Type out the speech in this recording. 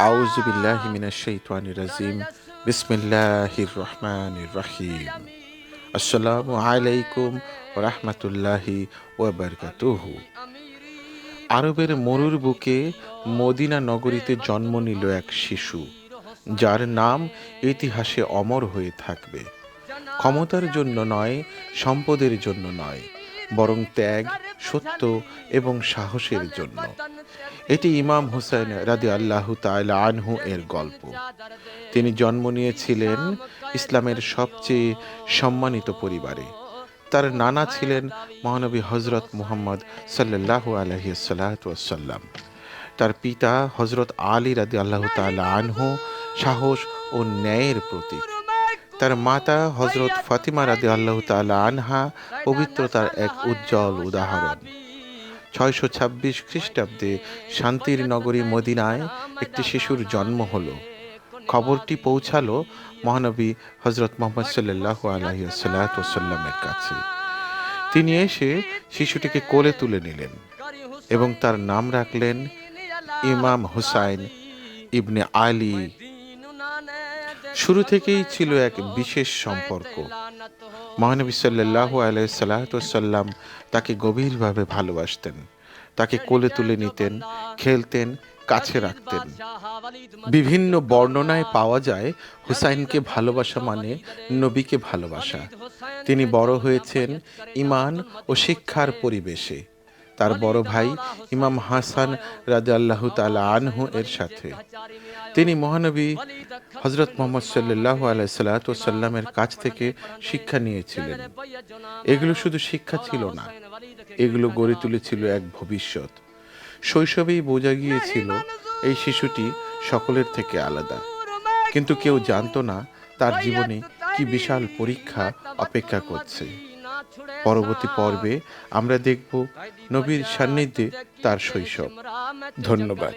আউযু বিল্লাহি মিনাশ শাইতানির রাজিম। বিসমিল্লাহির রহমানির রহিম। আসসালামু আলাইকুম ওয়া রাহমাতুল্লাহি ওয়া বারাকাতুহু। আরবের মরুর বুকে মদিনা নগরীতে জন্ম নিল এক শিশু, যার নাম ইতিহাসে অমর হয়ে থাকবে। ক্ষমতার জন্য নয়, সম্পদের জন্য নয়, বরং ত্যাগ, সত্য এবং সাহসের জন্য। এটি ইমাম হুসাইন রাদিয়াল্লাহু তাআলা আনহু এর গল্প। তিনি জন্ম নিয়েছিলেন ইসলামের সবচেয়ে সম্মানিত পরিবারে। তার নানা ছিলেন মহানবী হযরত মুহাম্মদ সাল্লাল্লাহু আলাইহি ওয়াসাল্লাম। তার পিতা হযরত আলী রাদিয়াল্লাহু তাআলা আনহু সাহস ও ন্যায়ের প্রতীক। তার মাতা হযরত ফাতিমা রাদিয়াল্লাহু তাআলা আনহা পবিত্রতার এক উজ্জ্বল উদাহরণ। 626 খ্রিস্টাব্দে শান্তির নগরী মদিনায় একটি শিশুর জন্ম হলো। খবরটি পৌঁছালো মহানবী হযরত মুহাম্মদ সাল্লাল্লাহু আলাইহি ওয়াসাল্লামের কাছে। তিনি এসে শিশুটিকে কোলে তুলে নিলেন এবং তার নাম রাখলেন ইমাম হুসাইন ইবনে আলী। শুরু থেকেই ছিল এক বিশেষ সম্পর্ক। মহানবী সাল্লাল্লাহু আলাইহি সাল্লাম তাকে গভীরভাবে ভালোবাসতেন। তাকে কোলে তুলে নিতেন, খেলতেন, কাছে রাখতেন। বিভিন্ন বর্ণনায় পাওয়া যায় হুসাইনকে ভালোবাসা মানে নবীকে ভালোবাসা। তিনি বড় হয়েছেন ঈমান ও শিক্ষার পরিবেশে, তার বড় ভাই ইমাম হাসান রাদিয়াল্লাহু তাআলা আনহু এর সাথে। তিনি মহানবী হযরত মুহাম্মদ সাল্লাল্লাহু আলাইহি সাল্লামের কাছ থেকে শিক্ষা নিয়েছিলেন। এগুলো শুধু শিক্ষা ছিল না, এগুলো গড়ে তুলেছিল এক ভবিষ্যৎ। শৈশবেই বোঝা গিয়েছিল এই শিশুটি সকলের থেকে আলাদা, কিন্তু কেউ জানতো না তার জীবনে কি বিশাল পরীক্ষা অপেক্ষা করছে। পরবর্তী পর্বে আমরা দেখব নবীর সান্নিধ্যে তার শৈশব। ধন্যবাদ।